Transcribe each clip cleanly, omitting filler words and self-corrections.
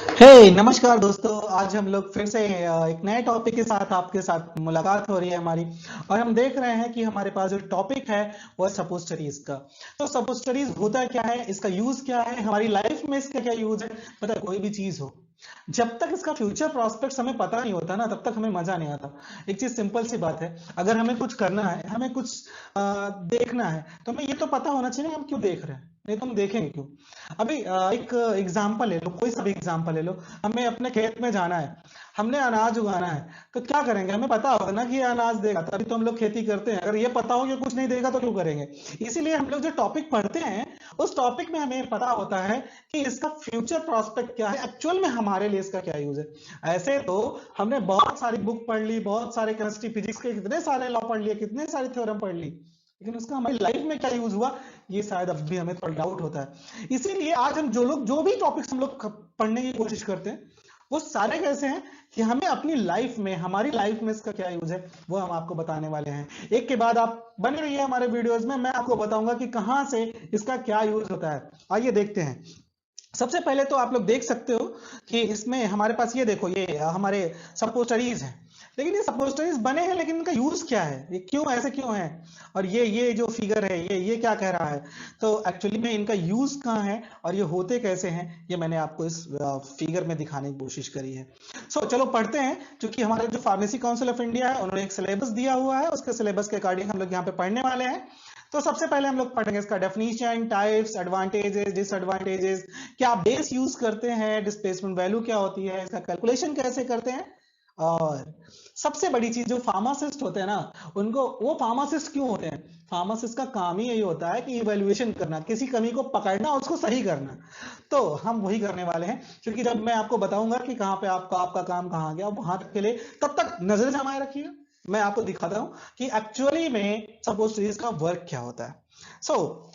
नमस्कार दोस्तों। आज हम लोग फिर से एक नए टॉपिक के साथ आपके साथ मुलाकात हो रही है हमारी। और हम देख रहे हैं कि हमारे पास जो टॉपिक है वो है सपोस्टरीज का। तो सपोस्टरीज होता क्या है, इसका यूज क्या है, हमारी लाइफ में इसका क्या यूज है। पता है, कोई भी चीज हो, जब तक इसका फ्यूचर प्रोस्पेक्ट्स हमें पता नहीं होता ना, तब तक हमें मजा नहीं आता। एक चीज सिंपल सी बात है, अगर हमें कुछ करना है, हमें कुछ देखना है, तो हमें ये तो पता होना चाहिए ना हम क्यों देख रहे हैं, नहीं तो हम देखेंगे क्यों। अभी एक एग्जांपल ले लो, कोई सा भी एग्जांपल ले लो। हमें अपने खेत में जाना है, हमने अनाज उगाना है, तो क्या करेंगे, हमें पता होगा ना कि ये अनाज देगा, तभी तो हम लोग खेती करते हैं। अगर ये पता हो कि कुछ नहीं देगा तो क्यों करेंगे। इसीलिए हम लोग जो टॉपिक पढ़ते हैं, उस टॉपिक में हमें पता होता है कि इसका फ्यूचर प्रोस्पेक्ट क्या है, एक्चुअल में हमारे लिए इसका क्या यूज है। ऐसे तो हमने बहुत सारी बुक पढ़ ली, बहुत सारे केमिस्ट्री फिजिक्स के कितने सारे लॉ पढ़ लिए, कितने सारे थ्योरम पढ़ ली, लेकिन उसका हमारी लाइफ में क्या यूज हुआ, ये शायद अब भी हमें थोड़ा डाउट होता है। इसीलिए आज हम जो भी टॉपिक्स हम लोग पढ़ने की कोशिश करते हैं, वो सारे कैसे हैं कि हमें अपनी लाइफ में, हमारी लाइफ में इसका क्या यूज है, वो हम आपको बताने वाले हैं। एक के बाद आप बने रहिए हमारे वीडियोस में, मैं आपको बताऊंगा कि कहां से इसका क्या यूज होता है। आइए देखते हैं। सबसे पहले तो आप लोग देख सकते हो कि इसमें हमारे पास, ये देखो, ये हमारे सपोस्टरीज हैं। लेकिन ये सपोस्टरीज बने हैं, लेकिन इनका यूज क्या है, ये क्यों ऐसे क्यों है। और ये जो फिगर है, ये क्या कह रहा है। तो एक्चुअली में इनका यूज कहाँ है और ये होते कैसे हैं, ये मैंने आपको इस फिगर में दिखाने की कोशिश करी है। चलो पढ़ते हैं। क्योंकि हमारे जो फार्मेसी काउंसिल ऑफ इंडिया है, उन्होंने एक सिलेबस दिया हुआ है, उसके सिलेबस के अकॉर्डिंग हम लोग यहाँ पे पढ़ने वाले हैं। तो सबसे पहले हम लोग पढ़ेंगे इसका डेफिनेशन, टाइप्स, एडवांटेजेस, डिसएडवांटेजेस, क्या बेस यूज करते हैं, डिस्प्लेसमेंट वैल्यू क्या होती है, इसका कैलकुलेशन कैसे करते हैं। और सबसे बड़ी चीज, जो फार्मासिस्ट होते हैं ना, उनको, वो फार्मासिस्ट क्यों होते हैं, फार्मासिस्ट का काम ही यही होता है कि इवैल्यूएशन करना, किसी कमी को पकड़ना और उसको सही करना। तो हम वही करने वाले हैं। क्योंकि जब मैं आपको बताऊंगा कि कहाँ पे आपका आपका काम कहाँ गया, वहां तक के लिए तब तक नजर जमाए रखिए। मैं आपको दिखाता हूं कि एक्चुअली में सपोज सीरीज का वर्क क्या होता है। सो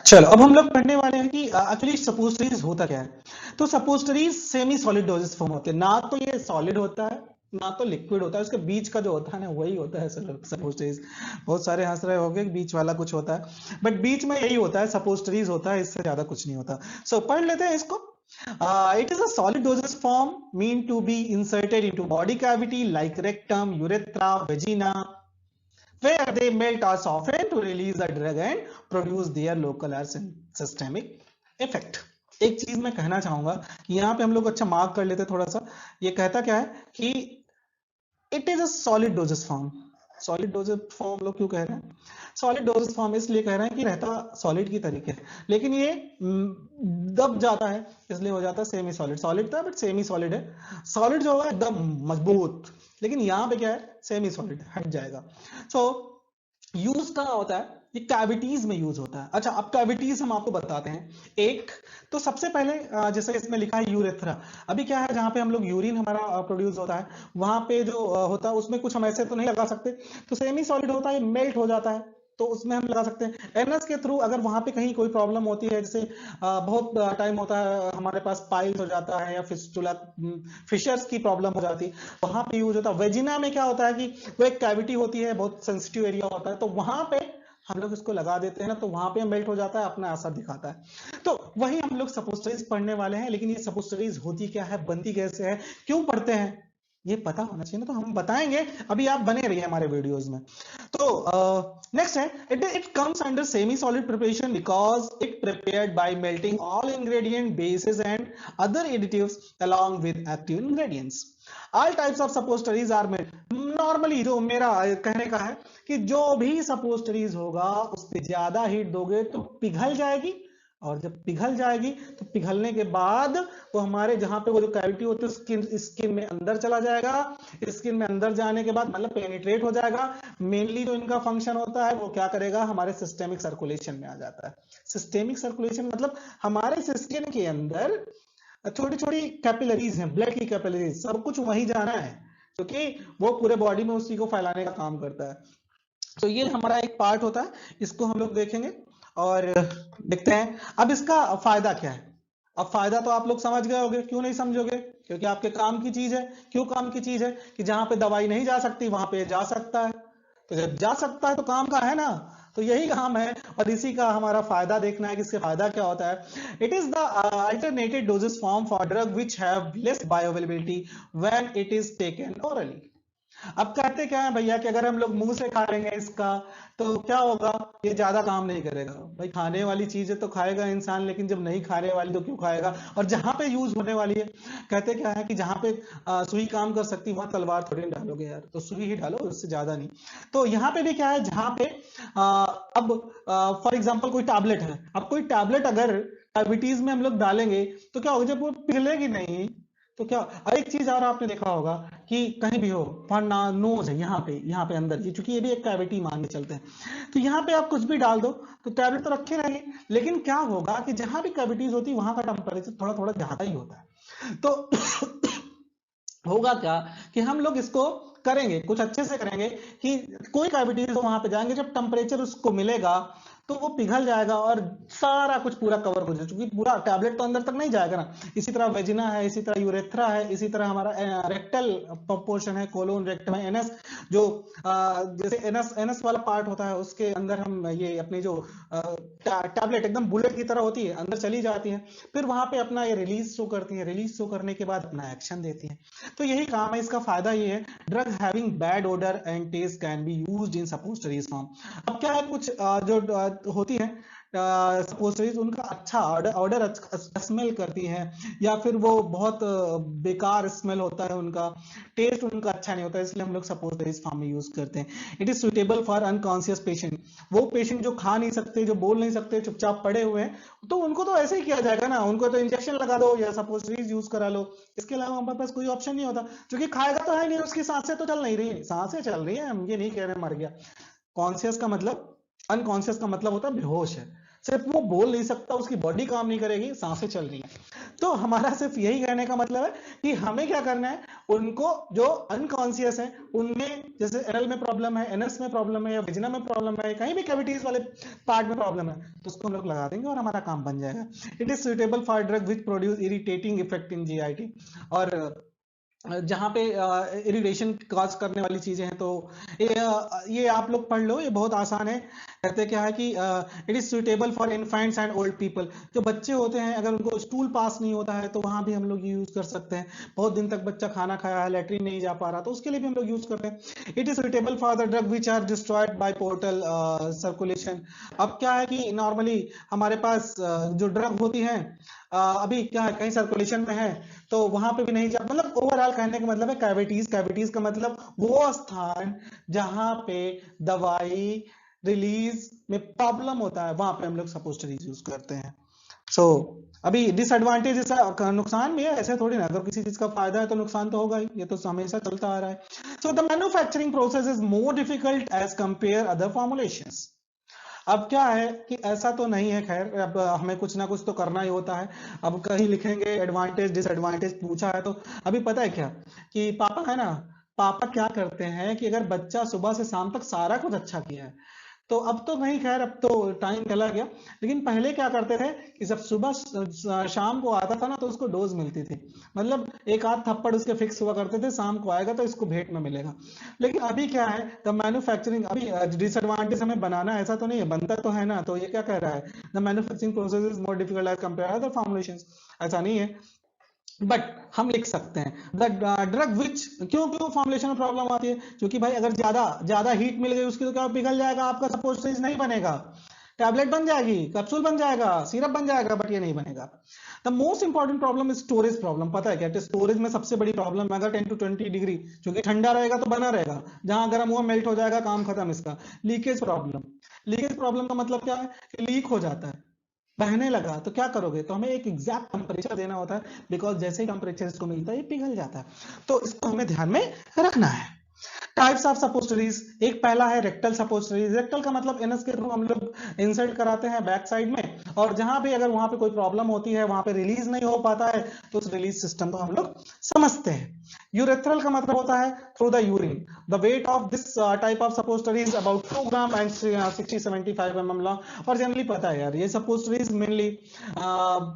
चलो, अब हम लोग पढ़ने वाले हैं कि एक्चुअली सपोस्टरीज होता क्या है। तो सपोस्टरीज सेमी सॉलिड डोजेस फॉर्म होते हैं, ना तो ये सॉलिड होता है ना तो लिक्विड होता है, उसके बीच का जो होता है ना, वही होता है सपोस्टरीज। बहुत सारे हंस रहे होंगे कि बीच वाला कुछ होता है, बट बीच में यही होता है, सपोस्टरीज होता है, इससे ज्यादा कुछ नहीं होता। पढ़ लेते हैं इसको। It is a solid dosage form mean to be inserted into body cavity like rectum, urethra, vagina, where they melt or soften to release the drug and produce their local or systemic effect। एक चीज मैं कहना चाहूंगा कि यहाँ पे हम लोग अच्छा मार्क कर लेते थोड़ा सा। ये कहता क्या है कि it is a solid doses form. Solid doses form लोग क्यों कह रहे हैं, सॉलिड डोजेस फॉर्म इसलिए कह रहे हैं कि रहता सॉलिड की तरीके है, लेकिन ये दब जाता है, इसलिए हो जाता है सेमी सॉलिड। सॉलिड था बट सेमी सॉलिड है। सॉलिड जो होगा एकदम मजबूत, लेकिन यहाँ पे क्या है, सेमी सॉलिड हट जाएगा। सो यूज कहाँ होता है, ये कैविटीज में यूज होता है। अच्छा, अब कैविटीज हम आपको बताते हैं। एक, तो सबसे पहले जैसे इसमें लिखा है यूरेथ्रा। अभी क्या है, जहाँ पे हम लोग यूरिन हमारा प्रोड्यूस होता है, वहां पे जो होता है उसमें कुछ हम ऐसे तो नहीं लगा सकते, तो सेमी सॉलिड होता है, मेल्ट हो जाता है, तो उसमें हम लगा सकते हैं एनएस के थ्रू। अगर वहां पे कहीं कोई प्रॉब्लम होती है, जैसे बहुत टाइम होता है हमारे पास पाइल्स हो जाता है या फिस्टुला, फिशर्स की प्रॉब्लम हो जाती है, वहां पे यूज होता है। वेजिना में क्या होता है कि वो एक कैविटी होती है, बहुत सेंसिटिव एरिया होता है, तो वहां पे हम लोग इसको लगा देते हैं ना, तो वहां पे मेल्ट हो जाता है, अपना असर दिखाता है। तो वही हम लोग सपोस्टरीज पढ़ने वाले हैं। लेकिन ये सपोस्टरीज होती क्या है, बनती कैसे है, क्यों पढ़ते हैं, ये पता होना चाहिए ना, तो हम बताएंगे। अभी आप बने रहिए हमारे वीडियोस में। तो नेक्स्ट है, it comes under semi solid preparation because it prepared by melting all ingredient basis and other additives along with active ingredients। all types of suppositories are made। Normally जो मेरा कहने का है कि जो भी सपोस्टरीज होगा, उस पर ज्यादा हीट दोगे तो पिघल जाएगी, और जब पिघल जाएगी तो पिघलने के बाद वो हमारे जहां पे वो जो कैविटी होती है, स्किन स्किन में अंदर चला जाएगा। स्किन में अंदर जाने के बाद मतलब पेनिट्रेट हो जाएगा। मेनली जो इनका फंक्शन होता है वो क्या करेगा, हमारे सिस्टेमिक सर्कुलेशन में आ जाता है। सिस्टेमिक सर्कुलेशन मतलब हमारे स्किन के अंदर छोटी छोटी कैपिलरीज हैं, ब्लड की कैपिलरीज, सब कुछ वहीं जाना है, क्योंकि वो पूरे बॉडी में उसी को फैलाने का काम करता है। तो ये हमारा एक पार्ट होता है, इसको हम लोग देखेंगे और देखते हैं अब इसका फायदा क्या है। अब फायदा तो आप लोग समझ गए होंगे, क्यों नहीं समझोगे, क्योंकि आपके काम की चीज है। क्यों काम की चीज है, कि जहां पे दवाई नहीं जा सकती वहां पे जा सकता है, तो जब जा सकता है तो काम का है ना। तो यही काम है और इसी का हमारा फायदा देखना है कि इसके फायदा क्या होता है। It is the alternated doses form for drug which have less bioavailability when it is taken orally. अब कहते क्या है भैया कि अगर हम लोग मुंह से खा लेंगे इसका तो क्या होगा, ये ज्यादा काम नहीं करेगा। भाई खाने वाली चीजें तो खाएगा इंसान, लेकिन जब नहीं खाने वाली तो क्यों खाएगा। और जहां पे यूज होने वाली है, कहते क्या है कि जहां पे सुई काम कर सकती है वहां तलवार थोड़ी ना डालोगे यार, तो सुई ही डालो, उससे ज्यादा नहीं। तो यहाँ पे भी क्या है, जहां पे अब फॉर एग्जाम्पल कोई टैबलेट है, अब कोई टैबलेट अगर डायबिटीज में हम लोग डालेंगे तो क्या होगा, जब वो पिघलेगी नहीं तो क्या। और एक चीज और आपने देखा होगा कि कहीं भी हो, नोज है यहाँ पे अंदर की, चूंकि ये भी एक कैविटी मान के चलते हैं, तो यहाँ पे आप कुछ भी डाल दो तो टैबलेट तो रखे रहेंगे, लेकिन क्या होगा कि जहां भी कैविटीज होती है वहां का टेम्परेचर थोड़ा थोड़ा ज्यादा ही होता है। तो होगा क्या कि हम लोग इसको करेंगे, कुछ अच्छे से करेंगे कि कोई कैविटीज हो वहां पे जाएंगे, जब टेम्परेचर उसको मिलेगा तो वो पिघल जाएगा और सारा कुछ पूरा कवर हो जाएगा, क्योंकि पूरा टैबलेट तो अंदर तक नहीं जाएगा ना। इसी तरह वेजिना है, इसी तरह यूरेथ्रा है, इसी तरह हमारा रेक्टल पोर्शन है, कोलोन रेक्टम है, एनस जो जैसे एनस एनस वाला पार्ट होता है उसके अंदर हम ये अपनी जो टैबलेट एकदम बुलेट की तरह होती है अंदर चली जाती है, फिर वहां पे अपना ये रिलीज शो करती है, रिलीज शो करने के बाद अपना एक्शन देती है। तो यही काम है, इसका फायदा ये है, drug having bad odour and taste can be used in suppositories form. अब क्या है, कुछ जो होती है सपोजिटरीज, उनका अच्छा ऑर्डर स्मेल करती हैं, या फिर वो बहुत बेकार स्मेल होता है, उनका टेस्ट उनका अच्छा नहीं होता है, इसलिए हम लोग सपोजिटरीज फॉर्म में यूज करते हैं। It is suitable for unconscious patient, वो पेशेंट जो खा नहीं सकते, जो बोल नहीं सकते, चुपचाप पड़े हुए हैं, तो उनको तो ऐसे ही किया जाएगा ना, उनको तो इंजेक्शन लगा दो या सपोजिटरीज यूज करा लो, इसके अलावा हमारे पास कोई ऑप्शन नहीं होता, क्योंकि खाएगा तो है नहीं, उसकी सांसें तो चल नहीं रही, सांसें चल रही है, हम ये नहीं कह रहे मर गया। कॉन्शियस का मतलब, अनकॉन्शियस का मतलब होता है बेहोश है, सिर्फ वो बोल नहीं सकता, उसकी बॉडी काम नहीं करेगी, सांसें चल रही हैं। तो हमारा सिर्फ यही कहने का मतलब है कि हमें क्या करना है, उनको जो अनकॉन्शियस है उनमें, जैसे एनल में प्रॉब्लम है, एनएस में प्रॉब्लम है, या वेजिना में प्रॉब्लम है, कहीं भी कैविटीज वाले पार्ट में प्रॉब्लम है, तो उसको हम लोग लगा देंगे और हमारा काम बन जाएगा। It is suitable for drug which produce irritating effect in GIT, और जहाँ पे इरिटेशन कॉज करने वाली चीजें हैं, तो ये आप लोग पढ़ लो, ये बहुत आसान है। कहते क्या है कि it is suitable for infants and old people, जो बच्चे होते हैं अगर उनको स्टूल पास नहीं होता है तो वहां भी हम लोग यूज कर सकते हैं, बहुत दिन तक बच्चा खाना खाया है, लेटरिन नहीं जा पा रहा, तो उसके लिए भी हम लोग यूज करते हैं। It is suitable for the drug which are destroyed by portal circulation. अब क्या है कि नॉर्मली हमारे पास जो ड्रग होती है अभी क्या है, कहीं सर्कुलेशन में है तो वहां पे भी नहीं जा, मतलब ओवरऑल कहने का मतलब है कैविटीज, कैविटीज का मतलब वो स्थान जहां पे दवाई रिलीज में प्रॉब्लम होता है, वहां पे हम लोग सपोजिटरीज यूज करते हैं। सो अभी डिसएडवांटेज, नुकसान भी है, ऐसे थोड़ी ना, अगर किसी चीज का फायदा है तो नुकसान तो होगा ही, ये तो हमेशा चलता आ रहा है। So the manufacturing process is more difficult as compare other formulations. अब क्या है कि ऐसा तो नहीं है, खैर अब हमें कुछ ना कुछ तो करना ही होता है। अब कहीं लिखेंगे एडवांटेज डिसएडवांटेज पूछा है, तो अभी पता है क्या कि पापा है ना, पापा क्या करते हैं कि अगर बच्चा सुबह से शाम तक सारा कुछ अच्छा किया है, तो अब तो नहीं, खैर अब तो टाइम चला गया, लेकिन पहले क्या करते थे कि जब सुबह शाम को आता था ना तो उसको डोज मिलती थी, मतलब एक आध थप्पड़ उसके फिक्स हुआ करते थे, शाम को आएगा तो इसको भेंट में मिलेगा। लेकिन अभी क्या है, द मैन्युफैक्चरिंग, अभी डिसएडवांटेज हमें बनाना ऐसा तो नहीं है, बनता तो है ना, तो ये क्या कह रहा है, the manufacturing process is more difficult as compare other formulations, ऐसा नहीं है, बट हम लिख सकते हैं द ड्रग विच, क्यों क्यों फॉर्मुलेशन में प्रॉब्लम आती है, क्योंकि भाई अगर ज्यादा ज्यादा हीट मिल गई उसकी तो क्या पिघल जाएगा, आपका सपोजिटरीज नहीं बनेगा, टैबलेट बन जाएगी, कैप्सूल बन जाएगा, सिरप बन जाएगा, बट ये नहीं बनेगा। The most important problem is storage problem. पता है क्या, स्टोरेज में सबसे बड़ी प्रॉब्लम है, अगर 10 to 20 डिग्री, क्योंकि ठंडा रहेगा तो बना रहेगा, जहां गर्म हुआ मेल्ट हो जाएगा, काम खत्म इसका। लीकेज प्रॉब्लम, लीकेज प्रॉब्लम का मतलब क्या है कि लीक हो जाता है, बहने लगा, तो क्या करोगे, तो हमें एक एग्जैक्ट टेम्परेचर देना होता है, बिकॉज जैसे ही टेम्परेचर इसको मिलता है ये पिघल जाता है, तो इसको हमें ध्यान में रखना है। टाइप्स ऑफ सपोजिटरीज, एक पहला है रेक्टल सपोजिटरीज। रेक्टल का मतलब एनस के थ्रू हम लोग इंसर्ट कराते हैं बैक साइड में, और जहां भी अगर वहां पे कोई प्रॉब्लम होती है, वहां पे रिलीज नहीं हो पाता है, तो उस रिलीज सिस्टम को हम लोग समझते हैं। यूरेथ्रल का मतलब होता है through the urine. The weight of this type of suppository is about 2 gram and 60-75 mm long. और जनरली पता है यार, ये सपोस्टरीज मेनली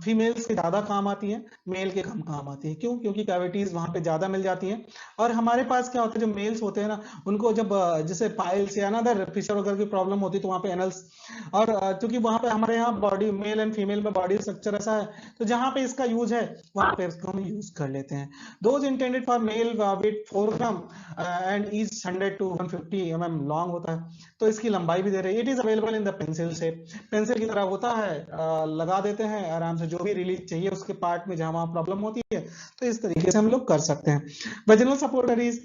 फीमेल्स के ज्यादा काम आती है, मेल के कम काम आती है। क्यों? क्योंकि कैविटीज वहां पे ज्यादा मिल जाती हैं। और हमारे पास क्या होता है, जो मेल्स होते हैं ना, उनको जब जैसे पाइल्स या अनदर फिशर वगैरह की प्रॉब्लम होती है तो वहाँ पे एनल्स, और चूंकि वहाँ पे हमारे यहाँ बॉडी मेल एंड फीमेल में बॉडी स्ट्रक्चर ऐसा है, तो जहाँ पे इसका यूज है वहाँ पे इसको हम यूज कर लेते हैं। Those intended for male weight 4 gram and is 100 to 150 mm long होता है। तो इसकी लंबाई भी दे रही है। It is available in the pencil shape, pencil की तरह होता है, लगा देते हैं आराम से, जो भी रिलीज चाहिए उसके पार्ट में जहां वहां प्रॉब्लम होती है, तो इस तरीके से हम लोग कर सकते हैं। वेजिनल सपोर्टरीज,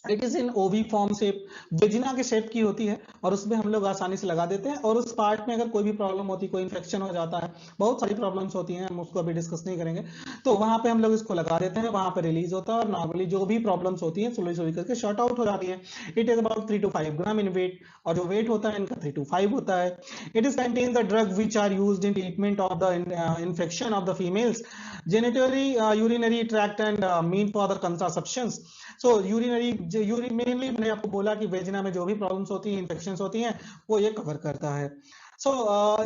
इट इज इन ओवी फॉर्म शेप, वेजिना के शेप की होती है, और उसमें हम लोग आसानी से लगा देते हैं। और उस पार्ट में अगर कोई भी प्रॉब्लम होती है, कोई इन्फेक्शन हो जाता है, बहुत सारी प्रॉब्लम्स होती हैं, हम उसको अभी डिस्कस नहीं करेंगे, तो वहां पे हम लोग इसको लगा देते हैं, वहां पे रिलीज होता है, और नॉर्मली जो भी प्रॉब्लम्स होती हैं सुलझ सुलझ करके शॉर्ट आउट हो जाती है। It is about 3 to 5 gram in weight, और जो वेट होता है इनका 3 to 5 होता है। It is contain the drug which are used in treatment of the infection of the females genito urinary tract and mean for the contraceptions. So urine mainly मैंने आपको बोला कि वेजिना में जो भी प्रॉब्लम्स होती हैं, इन्फेक्शंस होती हैं, वो ये कवर करता है। सो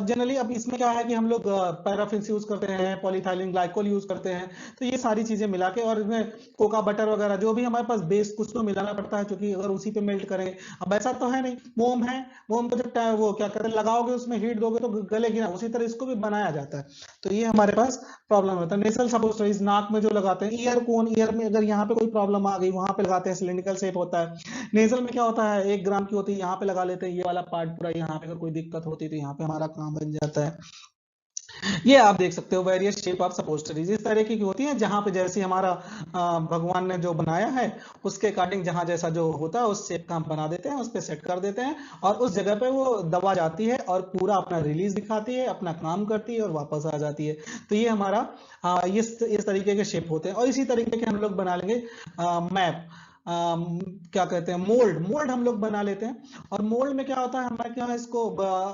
जनरली अब इसमें क्या है कि हम लोग पैराफिन यूज करते हैं, पॉलीथाइलिन ग्लाइकोल यूज करते हैं, तो ये सारी चीजें मिला के, और इसमें कोका बटर वगैरह जो भी हमारे पास बेस, कुछ तो मिलाना पड़ता है, क्योंकि अगर उसी पे मेल्ट करें, अब ऐसा तो है नहीं, मोम है, मोम को जब वो क्या कहते हैं लगाओगे, उसमें हीट दोगे तो गलेगी ना, उसी तरह इसको भी बनाया जाता है। तो ये हमारे पास प्रॉब्लम होता है। नेसल सपोस्टरीज, नाक में जो लगाते हैं, ईयर कोन, ईयर में अगर यहाँ पे कोई प्रॉब्लम आ गई, वहां पे लगाते हैं, सिलिंड्रिकल शेप होता है। नेजल में क्या होता है, 1 ग्राम की होती है, यहाँ पे लगा लेते हैं, ये वाला पार्ट पूरा, यहाँ पे अगर कोई दिक्कत होती है तो यहाँ पे हमारा काम बन जाता है। ये आप देख सकते हो वेरियस शेप ऑफ सपोस्टरीज, इस तरह की होती है, जहां पे जैसे हमारा भगवान ने जो बनाया है उसके अकॉर्डिंग जहां जैसा जो होता है उस शेप का हम बना देते हैं, उस पर सेट कर देते हैं, और उस जगह पे वो दबा जाती है और पूरा अपना रिलीज दिखाती है, अपना काम करती है और वापस आ जाती है। तो ये हमारा इस तरीके के शेप होते हैं। और इसी तरीके के हम लोग बना लेंगे मैप, क्या कहते हैं, मोल्ड, मोल्ड हम लोग बना लेते हैं। और मोल्ड में क्या होता है, हमारे क्या है, इसको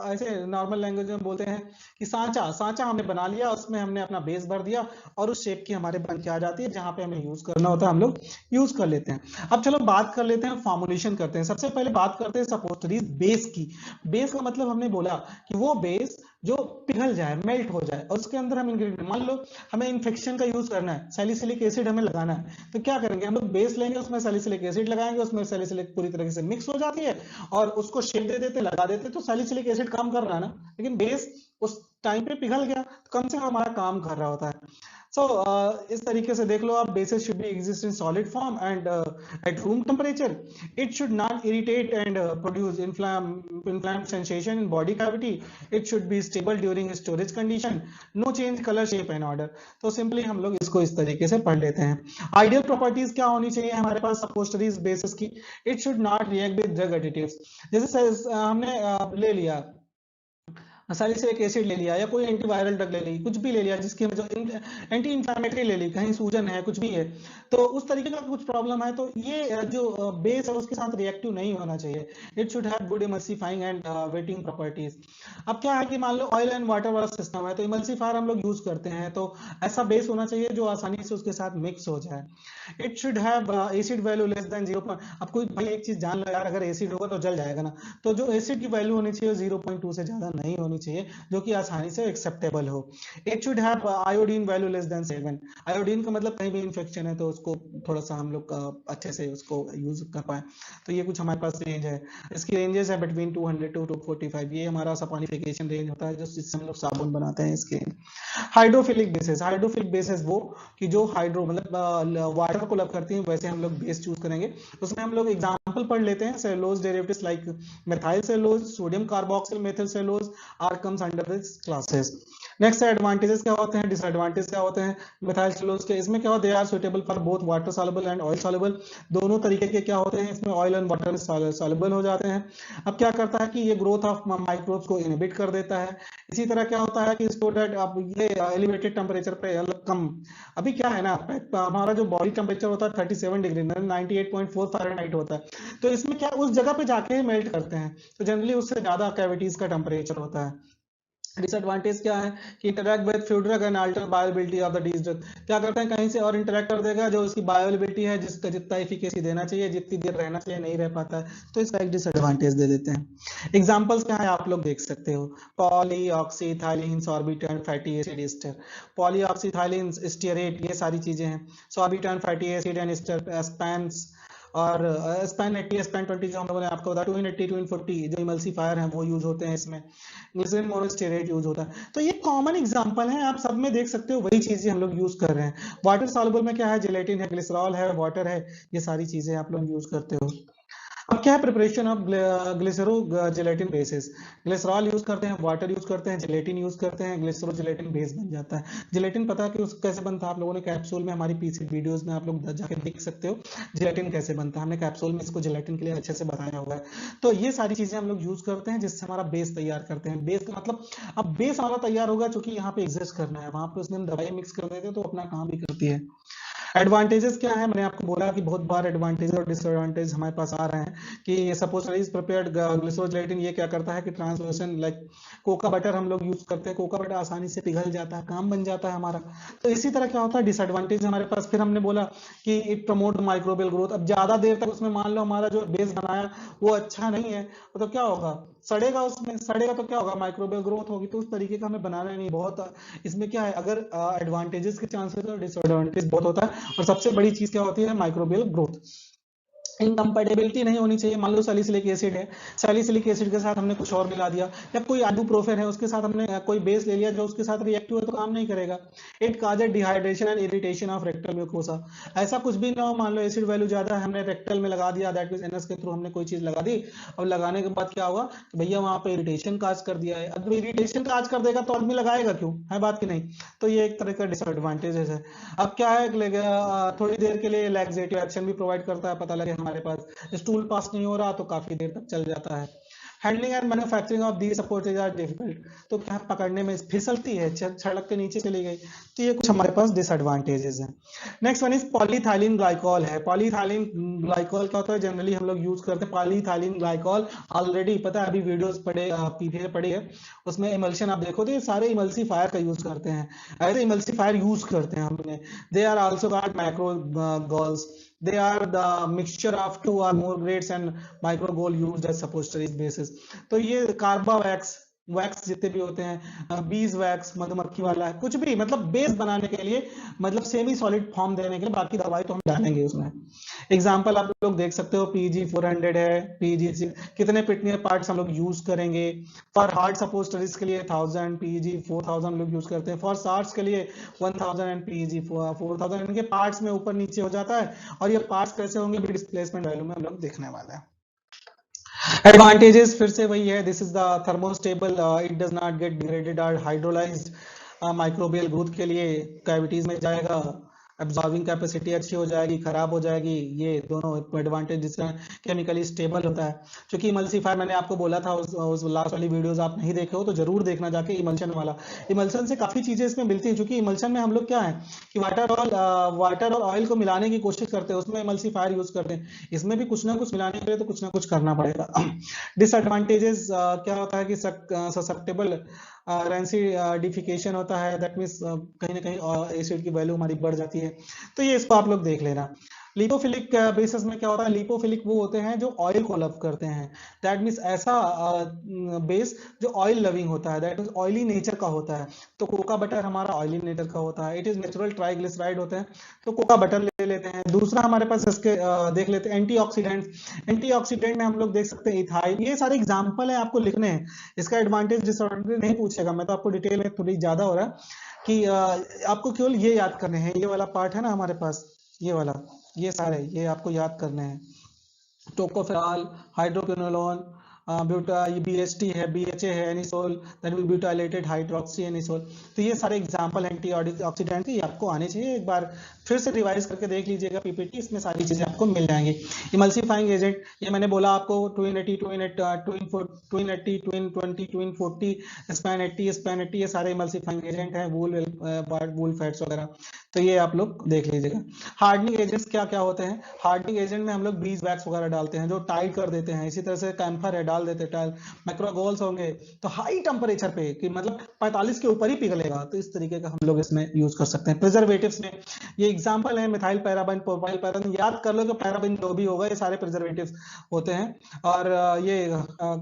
ऐसे नॉर्मल लैंग्वेज में बोलते हैं कि सांचा, सांचा हमने बना लिया, उसमें हमने अपना बेस भर दिया, और उस शेप की हमारे बन के आ जाती है, जहां पे हमें यूज करना होता है हम लोग यूज कर लेते हैं। अब चलो बात कर लेते हैं, फॉर्मुलेशन करते हैं। सबसे पहले बात करते हैं सपोस्टरीज बेस की। बेस का मतलब हमने बोला कि वो बेस जो पिघल जाए, मेल्ट हो जाए, और उसके अंदर हम इंग्रेडिएंट, मान लो हमें इन्फेक्शन का यूज करना है, सैलिसिलिक एसिड हमें लगाना है, तो क्या करेंगे, हम लोग बेस लेंगे, उसमें सैलिसिलिक एसिड लगाएंगे, उसमें सैलिसिलिक पूरी तरीके से मिक्स हो जाती है, और उसको शेप दे देते, लगा देते, तो सैलिसिलिक एसिड काम कर रहा है ना, लेकिन बेस उस टाइम पे पिघल गया, तो कम से कम हमारा काम कर रहा होता है। सो इस तरीके से देख लो आप, basis should be exist in solid form and at room temperature. It should not irritate and produce inflamed sensation in body cavity. It should be stable during storage condition. No change color, shape and order. तो simply हम लोग इसको इस तरीके से पढ़ लेते हैं। आइडियल प्रॉपर्टीज क्या होनी चाहिए हमारे पास सपोस्टरीज बेसिस की? It should not react with drug additives. जैसे हमने ले लिया सैलिसिलिक एसिड ले लिया, या कोई एंटीवायरल ड्रग ले ली, कुछ भी ले लिया जिसकी जो एंटी इंफ्लेमेटरी ले ली, कहीं सूजन है, कुछ भी है, तो उस तरीके का कुछ प्रॉब्लम है, तो ये जो बेस है उसके साथ रिएक्टिव नहीं होना चाहिए। It should have good emulsifying and waiting properties. अब क्या है कि मान लो ऑयल एंड वाटर वाला सिस्टम है, तो इमल्सिफायर हम लोग यूज करते हैं, तो ऐसा बेस होना चाहिए जो आसानी से उसके साथ मिक्स हो जाए। It should have acid value less than 0। अब कोई भाई एक चीज जान लो यार, अगर एसिड होगा तो जल जाएगा ना, तो जो एसिड की वैल्यू होनी चाहिए 0.2 से ज्यादा नहीं होनी चाहिए, जो कि आसानी से एक्सेप्टेबल हो। It should have iodine value less than 7। Iodine का मतलब कहीं भी इंफेक्शन है तो उसको थोड़ा सा हम लोग अच्छे से उसको यूज कर पाए, तो ये कुछ हमारे पास रेंज है। इसकी रेंजेस है बिटवीन 200 to 245। ये हमारा सपोनिफिकेशन रेंज होता है, जो जिससे हम लोग साबुन बनाते हैं। इसके हाइड्रोफिलिक बेसिस, हाइड्रोफिलिक बेसिस वो कि जो हाइड्रो मतलब वाटर को लव करती है, वैसे हम लोग बेस चूज करेंगे। उसमें हम लोग एग्जांपल पढ़ लेते हैं, cellulose derivatives like methyl cellulose, sodium carboxyl methyl cellulose are comes under this classes. Next advantages क्या होते हैं, डिसएडवांटेज क्या होते हैं मेथाइल सेलुलोज के? इसमें क्या होता है, they are suitable for both water soluble and oil soluble. दोनों तरीके के क्या होते हैं, इसमें ऑयल एंड वाटर सॉल्युबल हो जाते हैं। अब क्या करता है कि ये ग्रोथ ऑफ माइक्रोब्स को इनहिबिट कर देता है। इसी तरह क्या होता है कि इसको अब ये एलिवेटेड टेम्परेचर पे कम, अभी क्या है ना, हमारा जो बॉडी टेम्परेचर होता है 37 डिग्री 98.4 फ़ारेनहाइट होता है, तो इसमें क्या उस जगह पे जाके मेल्ट करते हैं, तो जनरली उससे ज्यादा कैविटीज का टेम्परेचर होता है। डिसएडवांटेज क्या है कि interact with food drug and alter bioavailability of the these drug, क्या करते हैं कहीं से और इंटरैक्ट कर देगा जो उसकी बायोबिलिटी है, जिसका जितना एफिकेसी देना चाहिए, जितनी देर रहना चाहिए, नहीं रह पाता है, तो इसका एक डिसएडवांटेज दे देते हैं। एग्जांपल्स क्या है आप लोग देख सकते हो, polyoxyethylene sorbitan fatty acid ester, polyoxyethylene stearate, ये सारी चीजें हैं, sorbitan fatty acid and ester spans, और स्पैन 80 स्पैन 20 जो हम लोगों ने आपको बताया, 280 240 जो इमल्सिफायर हैं वो यूज होते हैं इसमें, ग्लिसरीन मोनोस्टेरेट यूज होता है। तो ये कॉमन एग्जांपल है, आप सब में देख सकते हो वही चीजें हम लोग यूज कर रहे हैं। वाटर सॉल्युबल में क्या है, जिलेटिन है, ग्लिसरॉल है, वाटर है, ये सारी चीजें आप लोग यूज करते हो। अब क्या है preparation of glycero gelatin basis, glycerol use करते हैं, वाटर यूज करते हैं, जिलेटिन यूज करते हैं, ग्लिसरो जिलेटिन बेस बन जाता है। जिलेटिन पता है कि उस कैसे बनता है, आप लोगों ने कैप्सूल में हमारी पीछे वीडियोस में आप लोग जाके देख सकते हो जिलेटिन कैसे बनता है, हमने कैप्सूल में इसको जिलेटिन के लिए अच्छे से बताया हुआ है। तो ये सारी चीजें हम लोग यूज करते हैं जिससे हमारा बेस तैयार करते हैं। बेस का मतलब अब बेस हमारा तैयार होगा, चूंकि यहाँ पे एग्जिस्ट करना है, वहां पे उसने हम दवाई मिक्स कर देते हैं तो अपना काम भी करती है। एडवांटेजेस क्या है, मैंने आपको बोला कि बहुत बार एडवांटेज और डिसएडवांटेज हमारे पास आ रहे हैं कि सपोज इज प्रिपेयर्ड ग्लिसरोजिलेटिन, ये क्या करता है कि ट्रांसलोशन लाइक कोका बटर हम लोग यूज करते हैं, कोका बटर आसानी से पिघल जाता है, काम बन जाता है हमारा। तो इसी तरह क्या होता है डिसएडवांटेज हमारे पास। फिर हमने बोला कि इट प्रमोट माइक्रोबियल ग्रोथ, अब ज्यादा देर तक उसमें मान लो हमारा जो बेस बनाया वो अच्छा नहीं है, तो क्या होगा, सड़ेगा, उसमें सड़ेगा तो क्या होगा, माइक्रोबियल ग्रोथ होगी। तो उस तरीके का हमें बनाना नहीं, बहुत इसमें क्या है, अगर एडवांटेजेस के चांसेस और डिसएडवांटेज बहुत होता है। और सबसे बड़ी चीज क्या होती है, माइक्रोबियल ग्रोथ। इनकम्पेटेबिलिटी नहीं होनी चाहिए, मान लो सैलिसिलिक एसिड है, सैलिसिलिक एसिड के साथ हमने कुछ और मिला दिया, या कोई आइबुप्रोफेन है उसके साथ हमने कोई बेस ले लिया जो उसके साथ रिएक्टिव है, तो काम नहीं करेगा। It causes dehydration and irritation of rectal mucosa, ऐसा कुछ भी ना हो, मान लो एसिड वैल्यू ज्यादा है, हमने रेक्टल में लगा दिया, दैट मींस एनएस के थ्रू हमने कोई चीज लगा दी, अब लगाने के बाद क्या होगा कि भैया वहां पे इरिटेशन काज कर दिया है। अब इरिटेशन काज कर देगा तो आदमी लगाएगा क्यों, है बात की नहीं। तो ये एक तरह का डिसएडवांटेजेस है। अब क्या है, थोड़ी देर के लिए लैक्सेटिव एक्शन भी प्रोवाइड करता है, पता लगे हमारे पास स्टूल पास नहीं हो रहा तो काफी देर तक चल जाता है। Handling and manufacturing of the suppositories are difficult, तो क्या पकड़ने में फिसलती है, छड़क के नीचे चली गई, तो ये कुछ हमारे पास डिसएडवांटेजेस हैं। Next one is polyethylene glycol है। पॉलीथाइलिन ग्लाइकॉल क्या होता है, जनरली हम लोग यूज करते हैं पॉलीथाइलिन ग्लाइकॉल, ऑलरेडी पता है, अभी वीडियोस पढ़े पीछे पढ़ी है, उसमें इमल्शन आप देखो तो ये सारे इमल्सीफायर का यूज करते हैं, ऐसे इमल्सीफायर यूज करते हैं हमने। They are also called macrogols, they are the mixture of two or more grades and micro goal used as suppositories basis। तो ये कार्बा वैक्स, वैक्स जितने भी होते हैं, बीज वैक्स, मधुमक्खी वाला है, कुछ भी मतलब बेस बनाने के लिए, मतलब सेमी सॉलिड फॉर्म देने के लिए, बाकी दवाई तो हम डालेंगे उसमें। एग्जाम्पल आप लोग देख सकते हो, पीजी 400 है, पीजी कितने पिटनियर पार्ट्स हम लोग यूज करेंगे। फॉर हार्ड सपोस्टरीज के लिए 1000, पीजी 4000 लोग यूज करते हैं, फॉर सार्ट्स के लिए 1000 एंड पीजी 4000। इनके पार्ट्स में ऊपर नीचे हो जाता है, और ये पार्ट्स कैसे होंगे भी डिस्प्लेसमेंट वैल्यू में हम लोग देखने वाले हैं। एडवांटेजेस फिर से वही है, this is the thermostable, it does not gate degraded और हाइड्रोलाइज्ड, माइक्रोबियल ग्रोथ के लिए कैविटीज में जाएगा, एब्जॉर्बिंग कैपेसिटी अच्छी हो जाएगी, खराब हो जाएगी, ये दोनों एडवांटेज। जिससे केमिकली स्टेबल होता है, क्योंकि इमल्सीफायर मैंने आपको बोला था, उस लास्ट वाली वीडियोस आप नहीं देखे हो तो जरूर देखना जाके, इमल्शन वाला। इमल्शन से काफी चीजें इसमें मिलती हैं, क्योंकि इमल्शन में हम लोग क्या है कि वाटर और ऑयल को मिलाने की कोशिश करते हैं, उसमें इमल्सीफायर यूज करते हैं, इसमें भी कुछ ना कुछ मिलाने के लिए तो कुछ ना कुछ करना पड़ेगा। डिसएडवांटेजेस क्या होता है कि ससेप्टेबल रेंसिडिफिकेशन होता है, दैट मीन्स कहीं ना कहीं एसिड की वैल्यू हमारी बढ़ जाती है, तो ये इसको आप लोग देख लेना। लिपोफिलिक बेसिस में क्या होता है, लिपोफिलिक वो होते हैं जो ऑयल को लव करते हैं, दैट मीन्स ऐसा बेस जो ऑयल लविंग होता है, दैट मीन्स ऑयली नेचर का होता है। तो कोका बटर हमारा ऑयली नेचर का होता है, इट इज नेचुरल ट्राइग्लिसराइड होते हैं, तो कोका बटर ले लेते हैं। दूसरा हमारे पास इसके देख लेते हैं एंटीऑक्सीडेंट, एंटीऑक्सीडेंट में हम लोग देख सकते हैं इथाइल, ये सारे एग्जाम्पल है, आपको लिखने हैं। इसका एडवांटेज डिसएडवांटेज नहीं पूछेगा, मैं तो आपको डिटेल में थोड़ी ज्यादा हो रहा है कि आपको केवल ये याद करने हैं, ये वाला पार्ट है ना हमारे पास, ये वाला, ये सारे ये आपको याद करने हैं। टोकोफेरॉल, हाइड्रोक्विनोलोन, ब्यूटा, ये बीएचटी है, बीएचए है, anisole, that will butylated hydroxy anisole. तो ये सारे एग्जांपल एंटी ऑक्सीडेंट के, ये आपको आने चाहिए, एक बार फिर से रिवाइज करके देख लीजिएगा पीपीटी, इसमें सारी चीजें आपको मिल जाएंगी। इमल्सिफाइंग एजेंट, ये मैंने बोला आपको, twin 80 twin 80 twin 20 twin 40, span 80 ये सारे इमल्सिफाइंग एजेंट हैं, वूल फैट्स वगैरह, तो ये आप लोग देख लीजिएगा। हार्डनिंग एजेंट्स क्या क्या होते हैं, हार्डनिंग एजेंट में हम लोग बीज वैक्स वगैरह डालते हैं जो टाइट कर देते हैं, इसी तरह से कैम्फर है, डाल डाल देते टाइल, मैक्रोगोल्स होंगे तो हाई टेम्परेचर पे कि मतलब 45 के ऊपर ही पिघलेगा, तो इस तरीके का हम लोग इसमें यूज कर सकते हैं। प्रिजर्वेटिव्स में ये एग्जांपल है मिथाइल पैराबेन, प्रोपाइल पैराबेन, याद कर लो कि पैराबेन जो भी होगा ये सारे प्रिजर्वेटिव्स होते हैं। और ये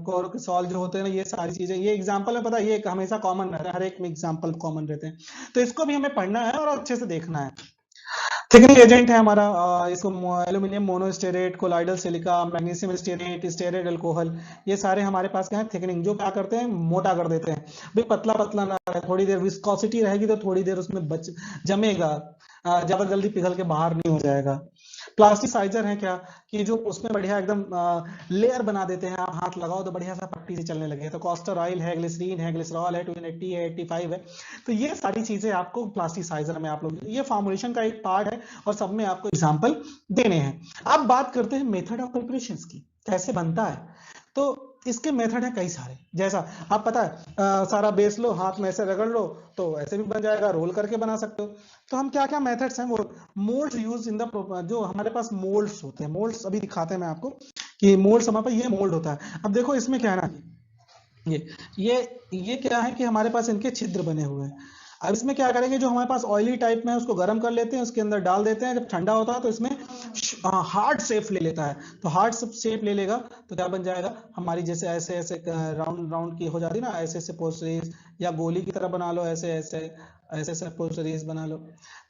कोरसॉल जो होते हैं ना, ये सारी चीजें, ये एग्जांपल में पता है ये हमेशा कॉमन रहता है, हर एक में एग्जांपल कॉमन रहते हैं, तो इसको भी हमें पढ़ना है और अच्छे से देखना है। थिकनिंग एजेंट है हमारा, इसको aluminium monostearate, colloidal silica, magnesium stearate, stearyl alcohol, ये सारे हमारे पास क्या है थिकनिंग, जो क्या करते हैं मोटा कर देते हैं भाई, पतला पतला ना रहे, थोड़ी देर विस्कोसिटी रहेगी तो थोड़ी देर उसमें जमेगा, ज्यादा जल्दी पिघल के बाहर नहीं हो जाएगा। प्लास्टिसाइजर है क्या कि जो उसमें बढ़िया एकदम लेयर बना देते हैं, आप हाथ लगाओ तो बढ़िया सा पट्टी से चलने लगे, तो कॉस्टर ऑयल है, ग्लिसरीन है, ग्लिसरॉल है, 280 है, 85 है, तो ये सारी चीजें आपको प्लास्टिसाइजर में आप लोग, ये फॉर्मुलेशन का एक पार्ट है और सब में आपको एग्जांपल देने हैं। अब बात करते हैं मेथड ऑफ प्रिपरेशन की, कैसे बनता है। तो इसके मेथड है कई सारे, जैसा आप पता है सारा बेस लो, हाथ में ऐसे रगड़ लो तो ऐसे भी बन जाएगा, रोल करके बना सकते हो। तो हम क्या क्या मेथड्स हैं वो, मोल्ड्स यूज इन द, जो हमारे पास मोल्ड्स होते हैं, मोल्ड्स अभी दिखाते हैं मैं आपको कि मोल्ड्स हमारे पास, ये मोल्ड होता है। अब देखो इसमें क्या है ना, ये ये क्या है कि हमारे पास इनके छिद्र बने हुए हैं। अब इसमें क्या करेंगे, जो हमारे पास ऑयली टाइप में है उसको गर्म कर लेते हैं, उसके अंदर डाल देते हैं, जब ठंडा होता है तो इसमें हार्ड शेप ले लेता है, तो हार्ड शेप ले लेगा तो क्या बन जाएगा हमारी, जैसे ऐसे ऐसे राउंड राउंड की हो जाती है ना, ऐसे ऐसे पोस्टरीज, या गोली की तरह बना लो, ऐसे ऐसे ऐसे ऐसे पोस्टरीज बना लो।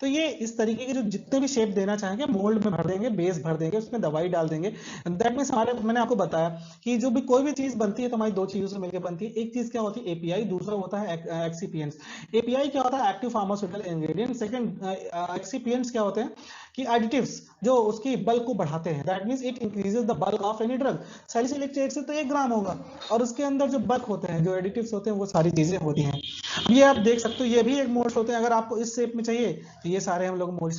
तो ये इस तरीके के जो जितने भी शेप देना चाहेंगे मोल्ड में भर देंगे, बेस भर देंगे, उसमें दवाई डाल देंगे। दैट मीन्स हमारे, मैंने आपको बताया कि जो भी कोई भी चीज बनती है तो हमारी दो चीजों से मिलकर बनती है, एक चीज क्या होती है एपीआई, दूसरा होता है एक्सीपिएंट्स। एपीआई क्या होता है active pharmaceutical ingredient, second excipients क्या होते हैं कि एडिटिव्स जो उसकी बल्क को बढ़ाते हैं, that means it increases the bulk of any drug. Salicylic acid से तो 1 ग्राम होगा और उसके अंदर जो बल्क होते हैं, जो एडिटिव्स होते हैं, वो सारी चीजें होती हैं। ये आप देख सकते हो, ये भी एक मोल्ड होते हैं, अगर आपको इस शेप में चाहिए तो ये सारे हम लोग मोल्ड।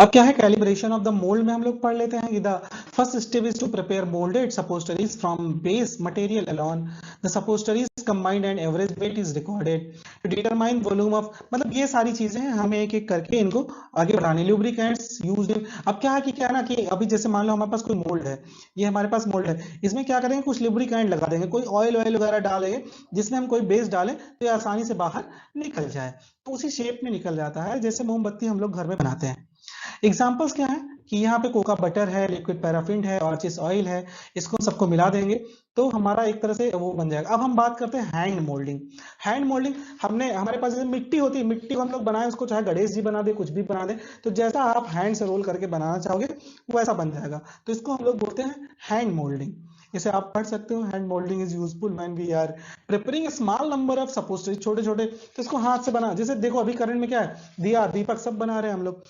अब क्या है कैलिब्रेशन ऑफ द मोल्ड में हम लोग पढ़ लेते हैं। The first step is to prepare moulded suppositories from base material alone, the suppositories combined and average weight is recorded to determine volume of, मतलब ये सारी चीजें हैं, हमें एक एक करके इनको आगे बढ़ाने। लुब्रिकेंट्स यूज्ड, अब क्या है कि क्या ना कि अभी जैसे मान लो हमारे पास कोई मोल्ड है, ये हमारे पास मोल्ड है, इसमें क्या करेंगे कुछ लुब्रिकेंट लगा देंगे, कोई ऑयल ऑयल वगैरह डालेंगे जिसमें हम कोई बेस डालें तो ये आसानी से बाहर निकल जाए, तो उसी शेप में निकल जाता है जैसे मोमबत्ती हम लोग घर में बनाते हैं। एग्जाम्पल्स क्या है कि यहाँ पे कोका बटर है, लिक्विड पैराफिन है, ऑर्चिस ऑयल है, इसको सबको मिला देंगे तो हमारा एक तरह से वो बन जाएगा। अब हम बात करते हैं हैंड मोल्डिंग। हैंड मोल्डिंग, हमने हमारे पास जैसे मिट्टी होती है, मिट्टी को हम लोग बनाए, उसको चाहे गणेश जी बना दे, कुछ भी बना दे, तो जैसा आप हैंड से रोल करके बनाना चाहोगे वैसा बन जाएगा, तो इसको हम लोग बोलते हैं हैंड मोल्डिंग। इसे आप पढ़ सकते हो, hand moulding is useful when we are preparing small number of suppository, छोटे छोटे, तो इसको हाथ से बना, जैसे देखो अभी करंट में क्या है, दिया दीपक सब बना रहे हैं हम लोग,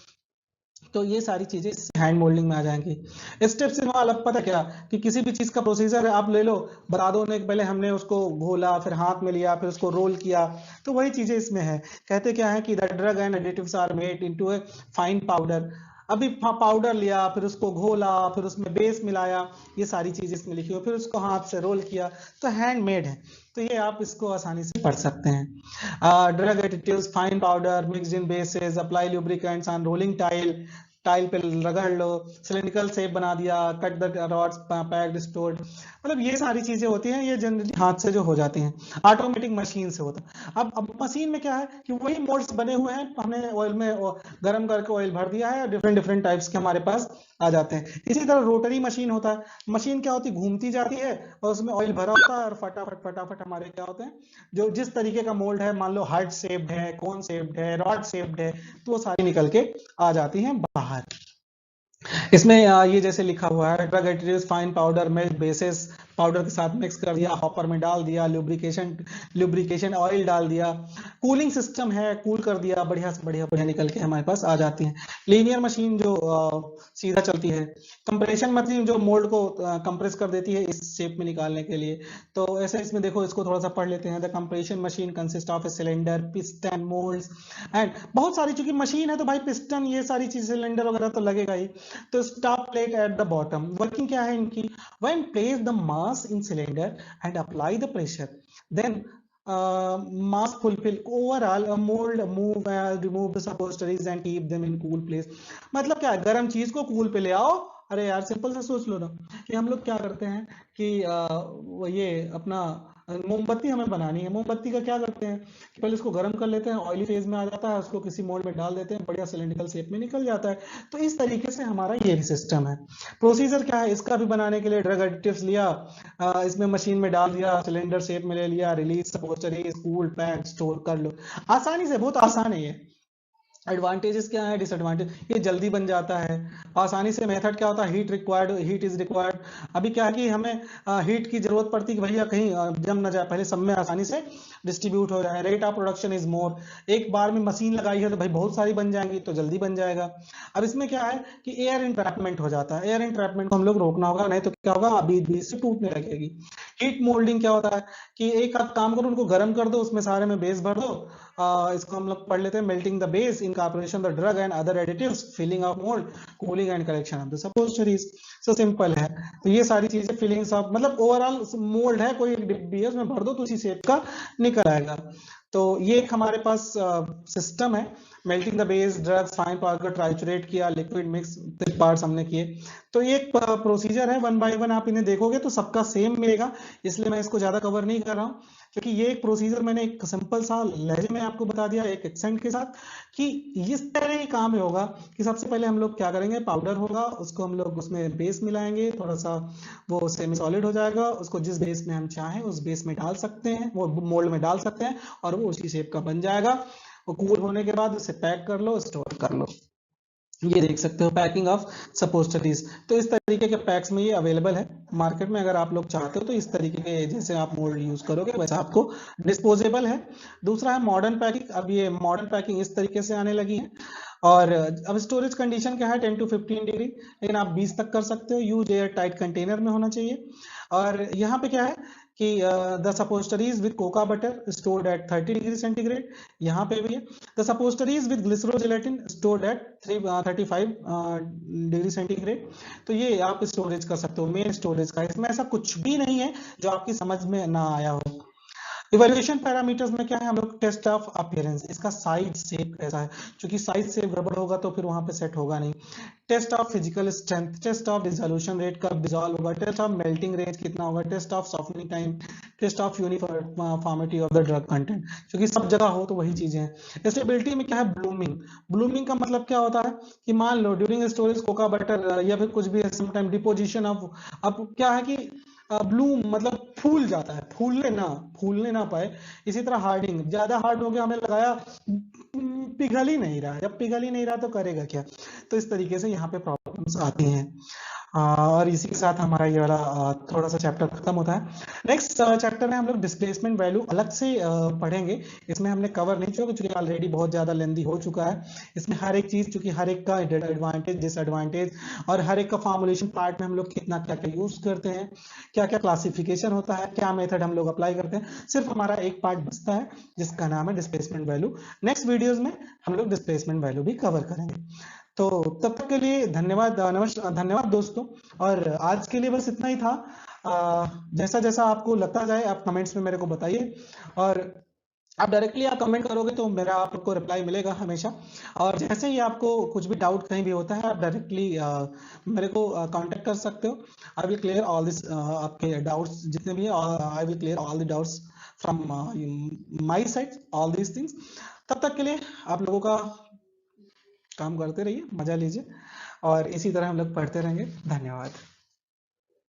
तो ये सारी चीजें हैंड मोल्डिंग में आ जाएंगी। स्टेप्स इन्वॉल्व, अब पता क्या कि किसी भी चीज का प्रोसीजर है, आप ले लो, बता दो ने पहले हमने उसको घोला, फिर हाथ में लिया, फिर उसको रोल किया, तो वही चीजें इसमें है। कहते क्या है कि the drug and additives are made into a fine powder, अभी पाउडर लिया, फिर उसको घोला, फिर उसमें बेस मिलाया, ये सारी चीज इसमें लिखी हो, फिर उसको हाथ से रोल किया, तो हैंडमेड है, तो ये आप इसको आसानी से पढ़ सकते हैं। Drug additives, fine powder, mixed in bases, apply lubricants on rolling tile, tile पे रगड़ लो, सिलिंड्रिकल शेप बना दिया, cut the rods, packed stored, मतलब ये सारी चीजें होती हैं, ये जनरली हाथ से जो हो जाती हैं, ऑटोमेटिक मशीन से होता है। अब मशीन में क्या है कि वही मोल्ड्स बने हुए हैं, हमने ऑयल में गर्म करके ऑयल भर दिया है, डिफरेंट डिफरेंट टाइप्स के हमारे पास आ जाते हैं। इसी तरह रोटरी मशीन होता है, मशीन क्या होती है घूमती जाती है और उसमें ऑयल भरा होता है और फटाफट फटाफट हमारे क्या होते हैं, जो जिस तरीके का मोल्ड है, मान लो हार्ट शेप्ड है, कोन शेप्ड है, रॉड शेप्ड है, तो वो सारी निकल के आ जाती हैं बाहर। इसमें ये जैसे लिखा हुआ है, drug additives, fine powder, milk basis, powder के साथ मिक्स कर दिया, हॉपर में डाल दिया, लुब्रिकेशन ऑयल डाल दिया, कूलिंग सिस्टम है, कूल कर दिया, बढ़िया से बढ़िया बढ़िया निकल के हमारे पास आ जाती है। लीनियर मशीन जो सीधा चलती है, कंप्रेशन मशीन जो मोल्ड को कंप्रेस कर देती है इस शेप में निकालने के लिए। तो ऐसे इसमें देखो, इसको थोड़ा सा पढ़ लेते हैं। The compression machine consist of a cylinder, piston, moulds and बहुत सारी, चूंकि मशीन है तो भाई पिस्टन ये सारी चीज, सिलेंडर वगैरह तो लगेगा ही। तो stop plate at the bottom, working क्या है इनकी, when place the mass in cylinder and apply the pressure, then mass fulfill overall a mold remove the suppositories and keep them in cool place। मतलब क्या है, गर्म चीज को cool पे ले आओ अरे यार सिंपल से सोच लो ना कि हम लोग क्या करते हैं कि वो ये अपना मोमबत्ती हमें बनानी है। मोमबत्ती का क्या करते हैं कि पहले इसको गर्म कर लेते हैं, ऑयली फेज में आ जाता है, उसको किसी मोल्ड में डाल देते हैं, बढ़िया सिलेंड्रिकल शेप में निकल जाता है। तो इस तरीके से हमारा ये भी सिस्टम है। प्रोसीजर क्या है इसका भी बनाने के लिए, ड्रग एडिटिव्स लिया, इसमें मशीन में डाल दिया, सिलेंडर शेप में ले लिया, रिलीज सपोस्टरीज, कूल, पैक, स्टोर कर लो। आसानी से, बहुत आसान है ये। एडवांटेजेस क्या है, डिसएडवांटेज, ये जल्दी बन जाता है आसानी से। मेथड क्या होता है, heat required, heat is required. अभी क्या है कि हमें हीट की जरूरत पड़ती है कि भैया कहीं जम ना जाए, पहले सब में आसानी से डिस्ट्रीब्यूट हो जाए। Rate of production is more, एक बार में मशीन लगाई है तो भाई बहुत सारी बन जाएंगी तो जल्दी बन जाएगा। अब इसमें क्या है कि एयर इंट्रैपमेंट हो जाता है, एयर इंट्रैपमेंट को हम लोग रोकना होगा, नहीं तो क्या होगा, बीच बीच से टूटने लगेगी। हीट मोल्डिंग क्या होता है कि एक आध काम करो, उनको गर्म कर दो, उसमें सारे में बेस भर दो। इसको हम लोग पढ़ लेते हैं, melting the base, incorporation the drug and other additives, filling of mould, cooling and collection of the suppositories. So simple है। तो ये सारी चीजें फिलिंग्स ऑफ, मतलब ओवरऑल मोल्ड है, कोई एक डिब्बी है, उसमें भर दो तो उसी शेप का निकल आएगा। तो ये एक हमारे पास सिस्टम है। Melting the base, drugs, fine powder ट्राइचुरेट किया, लिक्विड मिक्स, पार्ट्स हमने किए। तो ये एक प्रोसीजर है, वन बाय वन आप इन्हें देखोगे तो सबका सेम मिलेगा, इसलिए मैं इसको ज्यादा कवर नहीं कर रहा हूँ, क्योंकि ये एक प्रोसीजर मैंने एक सिंपल सा लहजे में आपको बता दिया, एक एक्सेंट के साथ, कि इस तरह ही काम होगा कि सबसे पहले हम लोग क्या करेंगे, पाउडर होगा, उसको हम लोग उसमें बेस मिलाएंगे, थोड़ा सा वो सेमी सॉलिड हो जाएगा, उसको जिस बेस में हम चाहें उस बेस में डाल सकते हैं, वो मोल्ड में डाल सकते हैं, और वो उसी शेप का बन जाएगा। वो कूल होने के बाद उसे पैक कर लो, स्टोर कर लो। ये देख सकते हो, पैकिंग ऑफ सपोस्टरीज। तो इस तरीके के पैक्स में ये अवेलेबल है मार्केट में, अगर आप लोग चाहते हो तो इस तरीके के जैसे आप मोल्ड यूज करोगे वैसा आपको डिस्पोजेबल है। दूसरा है मॉडर्न पैकिंग। अब ये मॉडर्न पैकिंग इस तरीके से आने लगी है। और अब स्टोरेज कंडीशन क्या है, 10 to 15 डिग्री, लेकिन आप 20 तक कर सकते हो। यूज एयर टाइट कंटेनर में होना चाहिए। और यहाँ पे क्या है कि the suppositories with cocoa butter stored at 30 degree centigrade, यहाँ पे भी है। The suppositories with glycerogelatin stored at 35 degree centigrade. तो ये आप स्टोरेज कर सकते हो, मेन स्टोरेज का। इसमें ऐसा कुछ भी नहीं है जो आपकी समझ में ना आया हो। इवैल्यूएशन पैरामीटर्स में क्या है, हम लोग टेस्ट ऑफ अपीयरेंस, इसका साइज शेप कैसा है, क्योंकि साइज शेप गड़बड़ होगा तो फिर वहां पे सेट होगा नहीं। Test of physical strength, test of dissolution rate कब डिसॉल्व होगा, टेस्ट ऑफ मेल्टिंग रेट कितना होगा, test of softening time, test of uniformity of the drug content, क्योंकि सब जगह हो तो वही चीजें हैं। स्टेबिलिटी में क्या है, ब्लूमिंग। ब्लूमिंग का मतलब क्या होता है कि मान लो ड्यूरिंग स्टोरेज कोका बटर या फिर कुछ भी समटाइम डिपोजिशन ऑफ, अब क्या है कि ब्लूम मतलब फूल जाता है, फूलने ना पाए। इसी तरह हार्डिंग, ज्यादा हार्ड हो गया, हमने लगाया, पिघल ही नहीं रहा, जब पिघल ही नहीं रहा तो करेगा क्या। तो इस तरीके से यहाँ पे प्रॉब्लम्स आती हैं। और इसी के साथ हमारा ये वाला थोड़ा सा चैप्टर खत्म होता है। नेक्स्ट चैप्टर में हम लोग डिस्प्लेसमेंट वैल्यू अलग से पढ़ेंगे। इसमें हमने कवर नहीं किया क्योंकि ऑलरेडी बहुत ज्यादा लेंदी हो चुका है। इसमें हर एक चीज, क्योंकि हर एक का एडवांटेज डिसएडवांटेज और हर एक का फॉर्मुलेशन पार्ट में हम लोग कितना क्या क्या यूज करते हैं, क्या क्या क्लासिफिकेशन होता है, क्या मेथड हम लोग अप्लाई करते हैं, सिर्फ हमारा एक पार्ट बचता है जिसका नाम है डिस्प्लेसमेंट वैल्यू। नेक्स्ट वीडियोज में हम लोग डिस्प्लेसमेंट वैल्यू भी कवर करेंगे। तो तब तक के लिए धन्यवाद, नमस्कार, धन्यवाद दोस्तों। और आज के लिए बस इतना ही था। जैसा जैसा आपको लगता जाए आप कमेंट्स में मेरे को बताइए, और आप डायरेक्टली आप कमेंट करोगे तो मेरा आपको रिप्लाई मिलेगा हमेशा। और जैसे ही आपको कुछ भी डाउट कहीं भी होता है आप डायरेक्टली मेरे को कांटेक्ट कर सकते हो। I will clear all this, आपके डाउट्स जितने भी है, I will clear all the doubts from my side, all these things. तब तक के लिए आप लोगों का काम करते रहिए, मजा लीजिए, और इसी तरह हम लोग पढ़ते रहेंगे। धन्यवाद।